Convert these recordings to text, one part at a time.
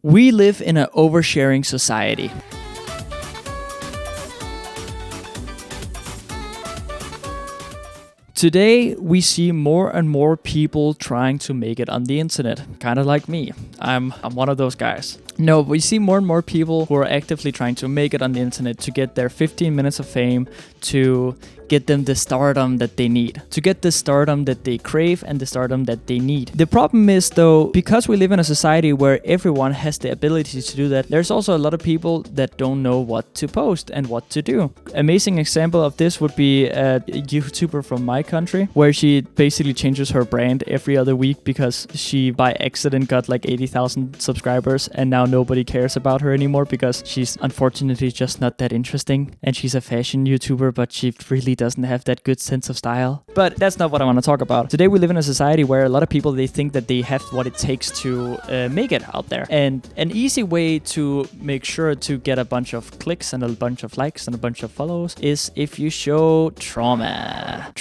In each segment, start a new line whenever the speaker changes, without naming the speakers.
We live in an oversharing society. Today, we see more and more people trying to make it on the internet, kind of like me. I'm one of those guys. No, we see more and more people who are actively trying to make it on the internet to get their 15 minutes of fame, to get them the stardom that they need, to get the stardom that they crave and the stardom that they need. The problem is, though, because we live in a society where everyone has the ability to do that, there's also a lot of people that don't know what to post and what to do. Amazing example of this would be a YouTuber from my country, where she basically changes her brand every other week because she by accident got like 80,000 subscribers, and now nobody cares about her anymore because she's unfortunately just not that interesting, and she's a fashion YouTuber, but she really doesn't have that good sense of style. But that's not what I want to talk about. Today we live in a society where a lot of people, they think that they have what it takes to make it out there. And an easy way to make sure to get a bunch of clicks and a bunch of likes and a bunch of follows is if you show trauma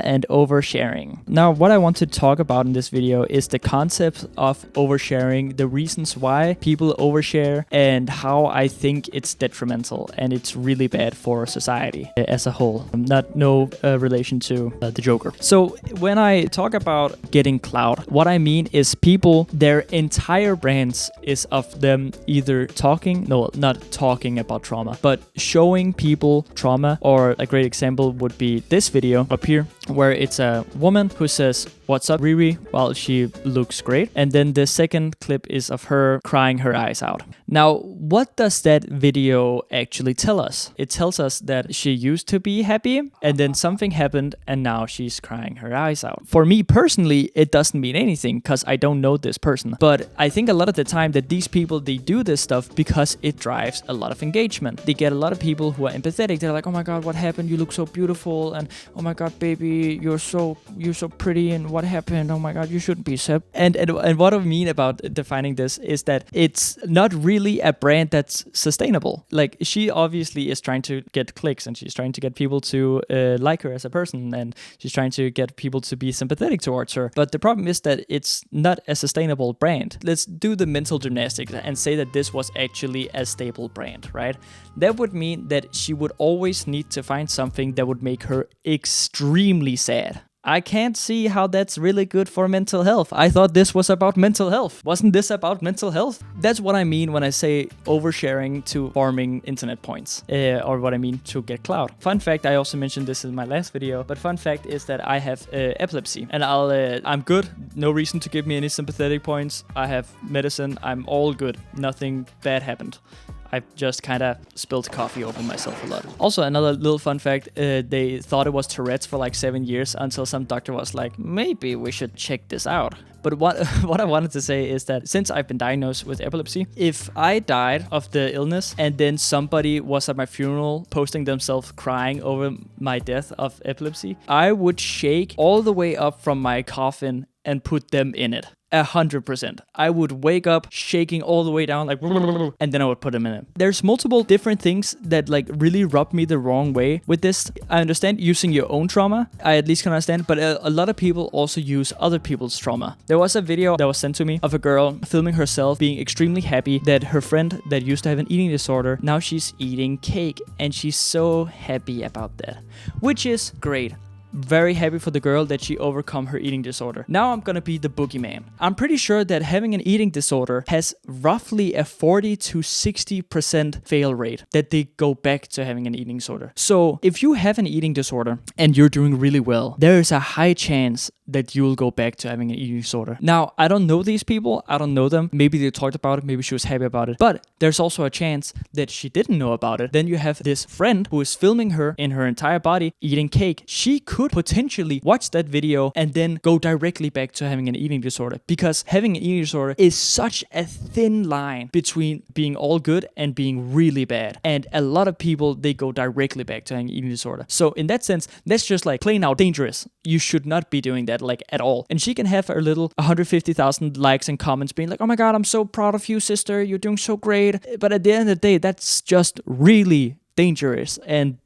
and oversharing. Now, what I want to talk about in this video is the concept of oversharing, the reasons why people overshare, and how I think it's detrimental and it's really bad for society as a whole. No relation to the Joker. So when I talk about getting clout, what I mean is people, their entire brands is of them either not talking about trauma, but showing people trauma. Or a great example would be this video up here, where it's a woman who says, "What's up, Riri?" while she looks great. And then the second clip is of her crying her eyes out. Now, what does that video actually tell us? It tells us that she used to be happy, and then something happened, and now she's crying her eyes out. For me personally, it doesn't mean anything because I don't know this person. But I think a lot of the time that these people, they do this stuff because it drives a lot of engagement. They get a lot of people who are empathetic. They're like, "Oh my God, what happened? You look so beautiful," and "Oh my God, baby, you're so pretty, and what happened? Oh my God, you shouldn't be sad." And what I mean about defining this is that it's not really a brand that's sustainable. Like, she obviously is trying to get clicks, and she's trying to get people to like her as a person, and she's trying to get people to be sympathetic towards her. But the problem is that it's not a sustainable brand. Let's do the mental gymnastics and say that this was actually a stable brand, right? That would mean that she would always need to find something that would make her extremely sad. I can't see how that's really good for mental health. I thought this was about mental health. Wasn't this about mental health? That's what I mean when I say oversharing to farming internet points, or what I mean to get clout. Fun fact, I also mentioned this in my last video, but fun fact is that I have epilepsy, and I'm good. No reason to give me any sympathetic points. I have medicine. I'm all good. Nothing bad happened. I just kind of spilled coffee over myself a lot. Also, another little fun fact, they thought it was Tourette's for like 7 years until some doctor was like, maybe we should check this out. But what I wanted to say is that since I've been diagnosed with epilepsy, if I died of the illness and then somebody was at my funeral posting themselves crying over my death of epilepsy, I would shake all the way up from my coffin and put them in it. 100%. I would wake up shaking all the way down, like, and then I would put them in it. There's multiple different things that like really rub me the wrong way with this. I understand using your own trauma. I at least can understand, but a lot of people also use other people's trauma. There was a video that was sent to me of a girl filming herself being extremely happy that her friend that used to have an eating disorder, now she's eating cake, and she's so happy about that, which is great. Very happy for the girl that she overcome her eating disorder. Now I'm gonna be the boogeyman. I'm pretty sure that having an eating disorder has roughly a 40 to 60% fail rate that they go back to having an eating disorder. So if you have an eating disorder and you're doing really well, there is a high chance that you'll go back to having an eating disorder. Now, I don't know these people. I don't know them. Maybe they talked about it. Maybe she was happy about it. But there's also a chance that she didn't know about it. Then you have this friend who is filming her in her entire body eating cake. She could potentially watch that video and then go directly back to having an eating disorder, because having an eating disorder is such a thin line between being all good and being really bad. And a lot of people, they go directly back to having an eating disorder. So in that sense, that's just like plain out dangerous. You should not be doing that like at all. And she can have her little 150,000 likes and comments being like, "Oh my God, I'm so proud of you, sister. You're doing so great." But at the end of the day, that's just really dangerous. And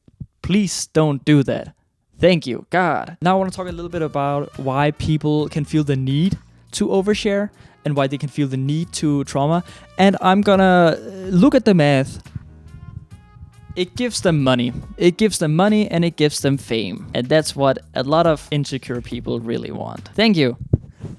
please don't do that. Thank you, God. Now I want to talk a little bit about why people can feel the need to overshare and why they can feel the need to trauma. And I'm gonna look at the math. It gives them money. It gives them money and it gives them fame. And that's what a lot of insecure people really want. Thank you.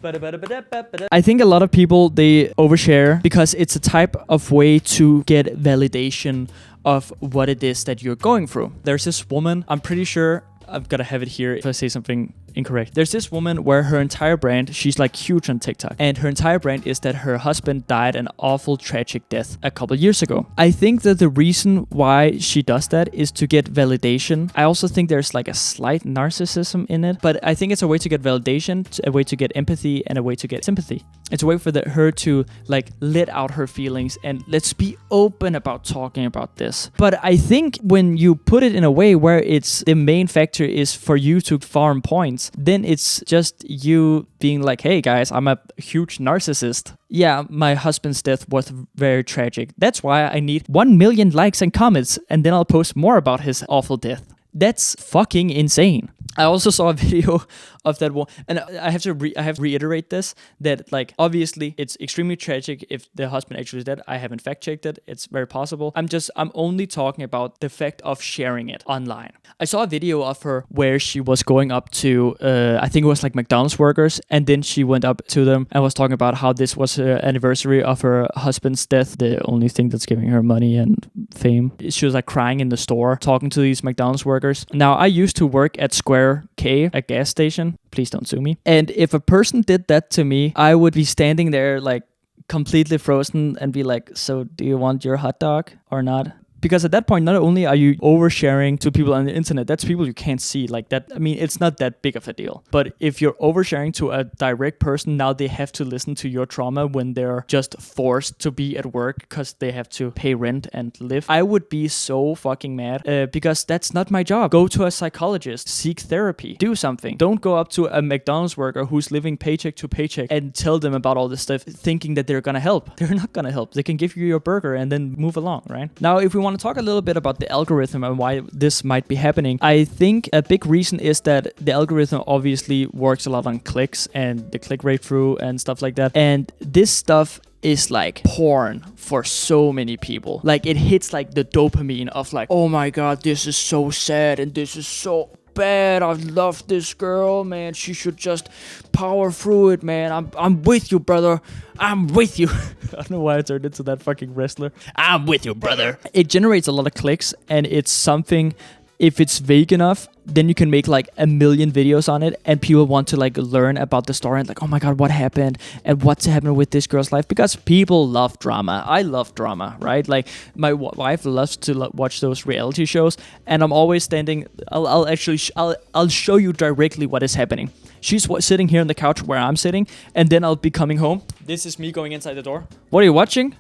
I think a lot of people, they overshare because it's a type of way to get validation of what it is that you're going through. There's this woman, I'm pretty sure, I've got to have it here if I say something incorrect. There's this woman where her entire brand, she's like huge on TikTok, and her entire brand is that her husband died an awful tragic death a couple years ago. I think that the reason why she does that is to get validation. I also think there's like a slight narcissism in it, but I think it's a way to get validation, a way to get empathy, and a way to get sympathy. It's a way for her to like let out her feelings and let's be open about talking about this. But I think when you put it in a way where it's the main factor is for you to farm points, then it's just you being like, hey guys, I'm a huge narcissist. Yeah, my husband's death was very tragic. That's why I need 1 million likes and comments, and then I'll post more about his awful death. That's fucking insane. I also saw a video of that one, and I have to reiterate this, that like obviously it's extremely tragic if the husband actually is dead. I haven't fact checked it. It's very possible. I'm only talking about the fact of sharing it online. I saw a video of her where she was going up to I think it was like McDonald's workers, and then she went up to them and was talking about how this was her anniversary of her husband's death, the only thing that's giving her money and fame. She was like crying in the store talking to these McDonald's workers. Now I used to work at Square K, a gas station. Please don't sue me. And if a person did that to me, I would be standing there like completely frozen and be like, so do you want your hot dog or not? Because at that point, not only are you oversharing to people on the internet, that's people you can't see like that. I mean, it's not that big of a deal. But if you're oversharing to a direct person, now they have to listen to your trauma when they're just forced to be at work because they have to pay rent and live. I would be so fucking mad because that's not my job. Go to a psychologist, seek therapy, do something. Don't go up to a McDonald's worker who's living paycheck to paycheck and tell them about all this stuff thinking that they're gonna help. They're not gonna help. They can give you your burger and then move along, right? Now, if we want to talk a little bit about the algorithm and why this might be happening, I think a big reason is that the algorithm obviously works a lot on clicks and the click rate through and stuff like that. And this stuff is like porn for so many people. Like it hits like the dopamine of like, oh my god, this is so sad and this is so bad. I love this girl, man. She should just power through it, man. I'm with you, brother. I'm with you. I don't know why I turned into that fucking wrestler. I'm with you, brother. It generates a lot of clicks, and it's something, if it's vague enough, then you can make like 1 million videos on it, and people want to like learn about the story and like, oh my god, what happened and what's happening with this girl's life, because people love drama. I love drama, right? Like my wife loves to watch those reality shows, and I'm always standing. I'll show you directly what is happening. She's sitting here on the couch where I'm sitting, and then I'll be coming home. This is me going inside the door. What are you watching?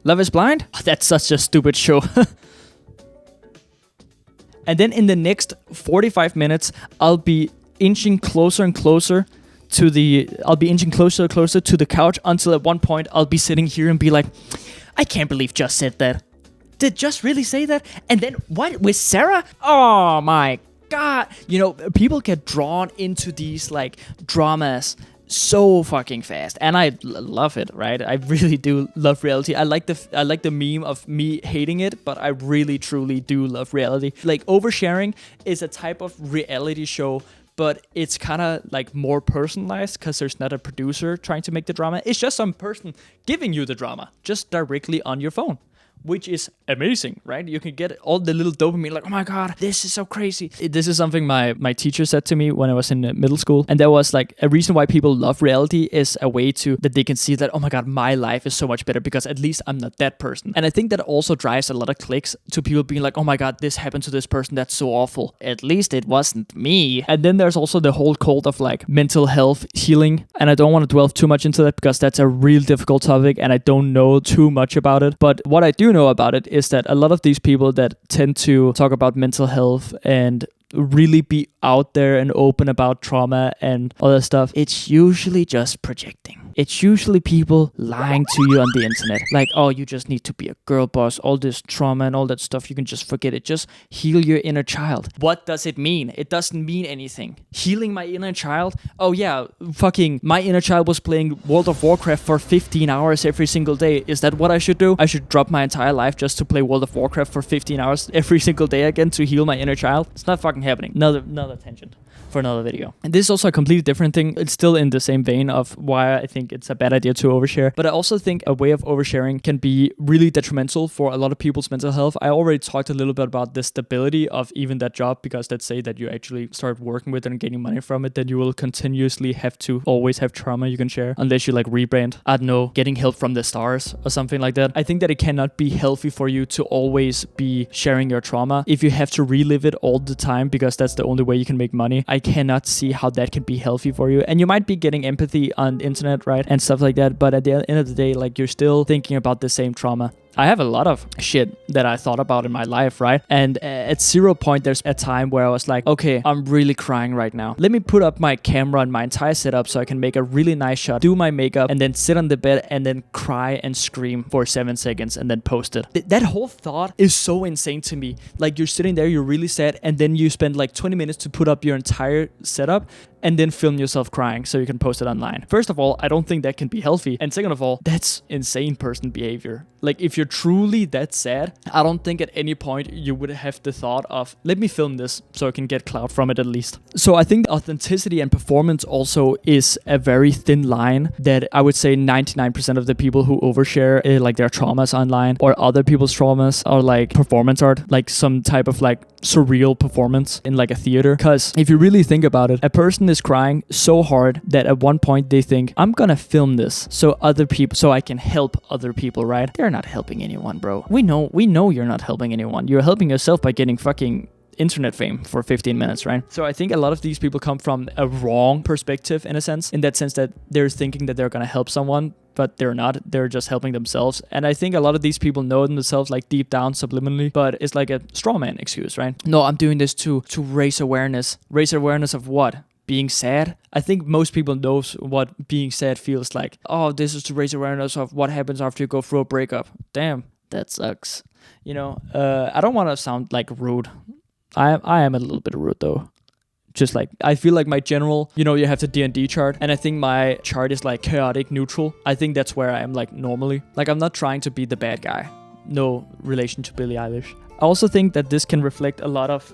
Love is Blind? Oh, that's such a stupid show. And then in the next 45 minutes, I'll be inching closer and closer to the couch until at one point I'll be sitting here and be like, I can't believe Just said that. Did Just really say that? And then what with Sarah? Oh my god. You know, people get drawn into these like dramas so fucking fast, and I love it, right? I really do love reality. I like the meme of me hating it, but I really truly do love reality. Like Oversharing is a type of reality show, but it's kind of like more personalized because there's not a producer trying to make the drama. It's just some person giving you the drama just directly on your phone, which is amazing, right? You can get all the little dopamine, like, oh my god, this is so crazy. This is something my teacher said to me when I was in middle school. And there was like a reason why people love reality is a way to, that they can see that, oh my god, my life is so much better because at least I'm not that person. And I think that also drives a lot of clicks to people being like, oh my god, this happened to this person, that's so awful. At least it wasn't me. And then there's also the whole cult of like mental health healing. And I don't want to dwell too much into that because that's a real difficult topic and I don't know too much about it. But what I do know about it is that a lot of these people that tend to talk about mental health and really be out there and open about trauma and all that stuff, it's usually just projecting. It's usually people lying to you on the internet. Like, oh, you just need to be a girl boss, all this trauma and all that stuff, you can just forget it. Just heal your inner child. What does it mean? It doesn't mean anything. Healing my inner child? Oh yeah, fucking my inner child was playing World of Warcraft for 15 hours every single day. Is that what I should do? I should drop my entire life just to play World of Warcraft for 15 hours every single day again to heal my inner child? It's not fucking happening. Another tangent for another video. And this is also a completely different thing. It's still in the same vein of why I think it's a bad idea to overshare. But I also think a way of oversharing can be really detrimental for a lot of people's mental health. I already talked a little bit about the stability of even that job, because let's say that you actually start working with it and getting money from it, then you will continuously have to always have trauma you can share, unless you like rebrand, I don't know, getting help from the stars or something like that. I think that it cannot be healthy for you to always be sharing your trauma. If you have to relive it all the time because that's the only way you can make money, I cannot see how that can be healthy for you. And you might be getting empathy on the internet, right? And stuff like that. But at the end of the day, like, you're still thinking about the same trauma. I have a lot of shit that I thought about in my life, right? And at 0 point, there's a time where I was like, okay, I'm really crying right now. Let me put up my camera and my entire setup so I can make a really nice shot, do my makeup, and then sit on the bed and then cry and scream for 7 seconds and then post it. That whole thought is so insane to me. Like, you're sitting there, you're really sad, and then you spend like 20 minutes to put up your entire setup and then film yourself crying so you can post it online. First of all, I don't think that can be healthy. And second of all, that's insane person behavior. Like, if you're truly that sad, I don't think at any point you would have the thought of, let me film this so I can get clout from it at least. So I think authenticity and performance also is a very thin line that I would say 99% of the people who overshare like their traumas online or other people's traumas are like performance art, like some type of like surreal performance in like a theater. Because if you really think about it, a person is crying so hard that at one point they think, I'm gonna film this so I can help other people, right? They're not helping anyone, bro. We know you're not helping anyone. You're helping yourself by getting fucking internet fame for 15 minutes, right? So I think a lot of these people come from a wrong perspective in a sense, in that sense that they're thinking that they're gonna help someone, but they're not. They're just helping themselves. And I think a lot of these people know themselves like deep down subliminally, but it's like a straw man excuse, right? No, I'm doing this to raise awareness. Raise awareness of what? Being sad? I think most people knows what being sad feels like. Oh, this is to raise awareness of what happens after you go through a breakup. Damn, that sucks. You know, I don't want to sound like rude. I am a little bit rude though. Just like, I feel like my general, you know, you have the D&D chart, and I think my chart is like chaotic neutral. I think that's where I am like normally. Like, I'm not trying to be the bad guy. No relation to Billie Eilish. I also think that this can reflect a lot of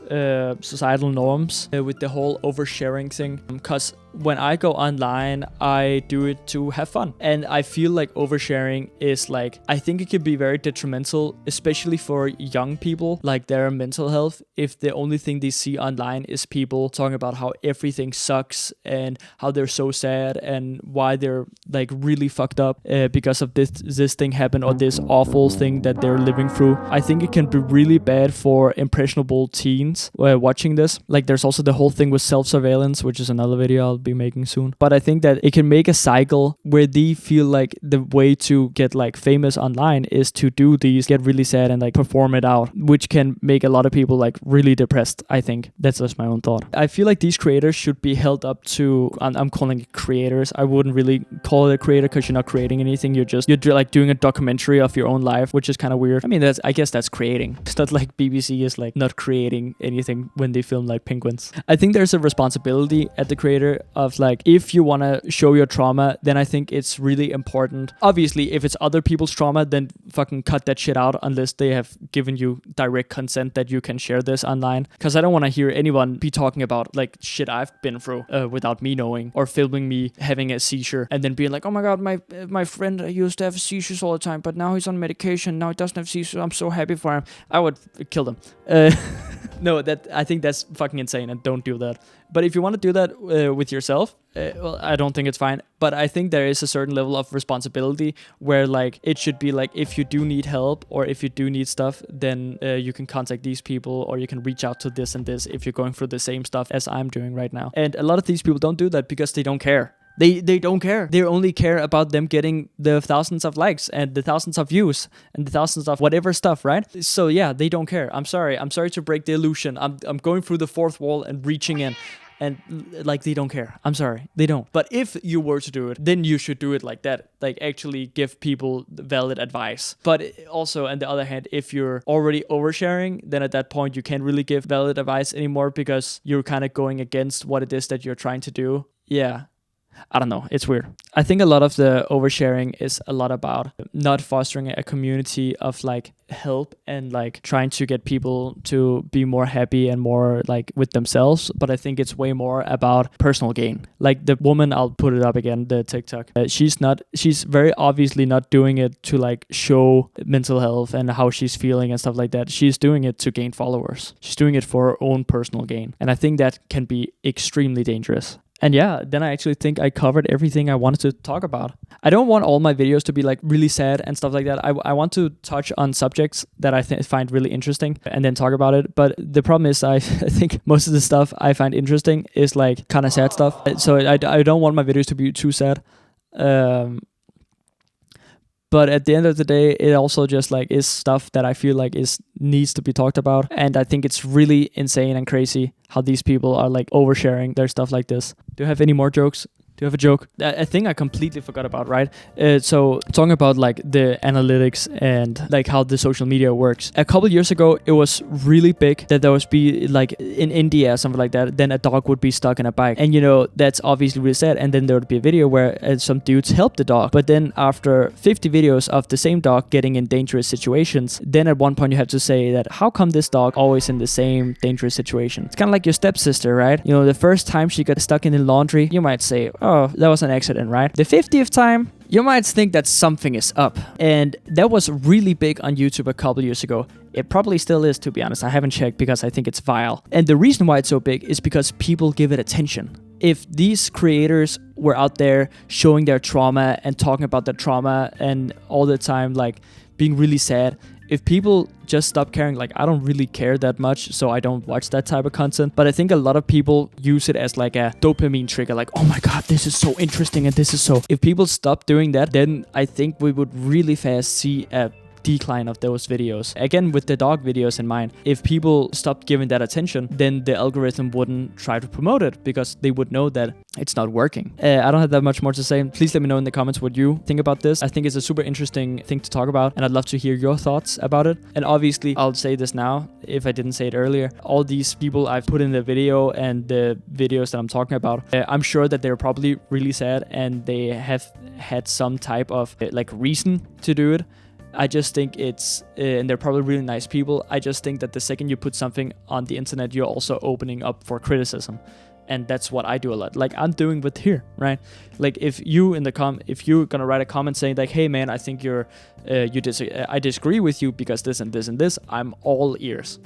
societal norms with the whole oversharing thing. Because when I go online, I do it to have fun. And I feel like oversharing is like, I think it could be very detrimental, especially for young people, like their mental health, if the only thing they see online is people talking about how everything sucks and how they're so sad and why they're like really fucked up because of this thing happened or this awful thing that they're living through. I think it can be really bad for impressionable teens watching this. Like, there's also the whole thing with self-surveillance, which is another video I'll be making soon. But I think that it can make a cycle where they feel like the way to get like famous online is to do these, get really sad and like perform it out, which can make a lot of people like really depressed. I think that's just my own thought. I feel like these creators should be held up to, I'm calling it creators. I wouldn't really call it a creator because you're not creating anything. You're like doing a documentary of your own life, which is kind of weird. I mean, I guess that's creating. It's not like BBC is like not creating anything when they film like penguins. I think there's a responsibility at the creator of like, if you want to show your trauma, then I think it's really important. Obviously, if it's other people's trauma, then fucking cut that shit out unless they have given you direct consent that you can share this online. Because I don't want to hear anyone be talking about like shit I've been through without me knowing, or filming me having a seizure and then being like, oh my god, my friend used to have seizures all the time, but now he's on medication, now he doesn't have seizures, I'm so happy for him. I would kill them. No, I think that's fucking insane, and don't do that. But if you want to do that with yourself, well, I don't think it's fine. But I think there is a certain level of responsibility where like it should be like, if you do need help or if you do need stuff, then you can contact these people, or you can reach out to this and this if you're going through the same stuff as I'm doing right now. And a lot of these people don't do that because they don't care. They don't care. They only care about them getting the thousands of likes and the thousands of views and the thousands of whatever stuff, right? So yeah, they don't care. I'm sorry to break the illusion. I'm going through the fourth wall and reaching in. And like, they don't care. I'm sorry, they don't. But if you were to do it, then you should do it like that. Like, actually give people valid advice. But also, on the other hand, if you're already oversharing, then at that point you can't really give valid advice anymore because you're kind of going against what it is that you're trying to do. Yeah. I don't know. It's weird. I think a lot of the oversharing is a lot about not fostering a community of like help and like trying to get people to be more happy and more like with themselves. But I think it's way more about personal gain. Like the woman, I'll put it up again, the TikTok. She's very obviously not doing it to like show mental health and how she's feeling and stuff like that. She's doing it to gain followers. She's doing it for her own personal gain. And I think that can be extremely dangerous. And yeah, then I actually think I covered everything I wanted to talk about. I don't want all my videos to be like really sad and stuff like that. I want to touch on subjects that I find really interesting and then talk about it. But the problem is I think most of the stuff I find interesting is like kind of sad stuff. So I don't want my videos to be too sad. But at the end of the day, it also just like is stuff that I feel like needs to be talked about. And I think it's really insane and crazy how these people are like oversharing their stuff like this. Do you have any more jokes? Do you have a joke? A thing I completely forgot about, right? So talking about like the analytics and like how the social media works. A couple years ago, it was really big that there was be like in India or something like that. Then a dog would be stuck in a bike. And you know, that's obviously really sad. And then there would be a video where some dudes helped the dog. But then after 50 videos of the same dog getting in dangerous situations, then at one point you have to say that how come this dog always in the same dangerous situation? It's kind of like your stepsister, right? You know, the first time she got stuck in the laundry, you might say, oh, that was an accident, right? The 50th time, you might think that something is up. And that was really big on YouTube a couple years ago. It probably still is, to be honest. I haven't checked because I think it's vile. And the reason why it's so big is because people give it attention. If these creators were out there showing their trauma and talking about their trauma and all the time like being really sad, if people just stop caring, like I don't really care that much, so I don't watch that type of content. But I think a lot of people use it as like a dopamine trigger, like, oh my god, this is so interesting and this is so... If people stop doing that, then I think we would really fast see a decline of those videos. Again, with the dog videos in mind, if people stopped giving that attention, then the algorithm wouldn't try to promote it because they would know that it's not working. I don't have that much more to say. Please let me know in the comments what you think about this. I think it's a super interesting thing to talk about, and I'd love to hear your thoughts about it. And obviously, I'll say this now, if I didn't say it earlier, all these people I've put in the video and the videos that I'm talking about, I'm sure that they're probably really sad and they have had some type of like reason to do it. I just think it's, and they're probably really nice people. I just think that the second you put something on the internet, you're also opening up for criticism. And that's what I do a lot. Like I'm doing with here, right? Like if you if you're gonna write a comment saying like, hey man, I think I disagree with you because this and this and this, I'm all ears.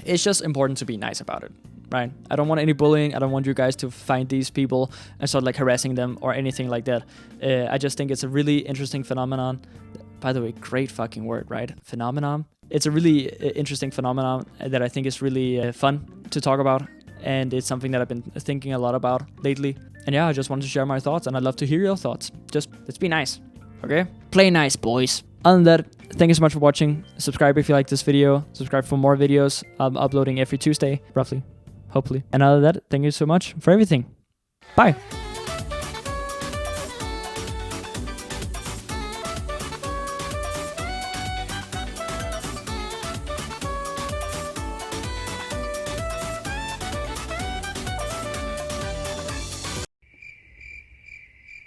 It's just important to be nice about it, right? I don't want any bullying. I don't want you guys to find these people and start like harassing them or anything like that. I just think it's a really interesting phenomenon. By the way, great fucking word, right? Phenomenon. It's a really interesting phenomenon that I think is really fun to talk about. And it's something that I've been thinking a lot about lately. And yeah, I just wanted to share my thoughts and I'd love to hear your thoughts. Just let's be nice, okay? Play nice, boys. Other than that, thank you so much for watching. Subscribe if you like this video. Subscribe for more videos. I'm uploading every Tuesday, roughly, hopefully. And other than that, thank you so much for everything. Bye.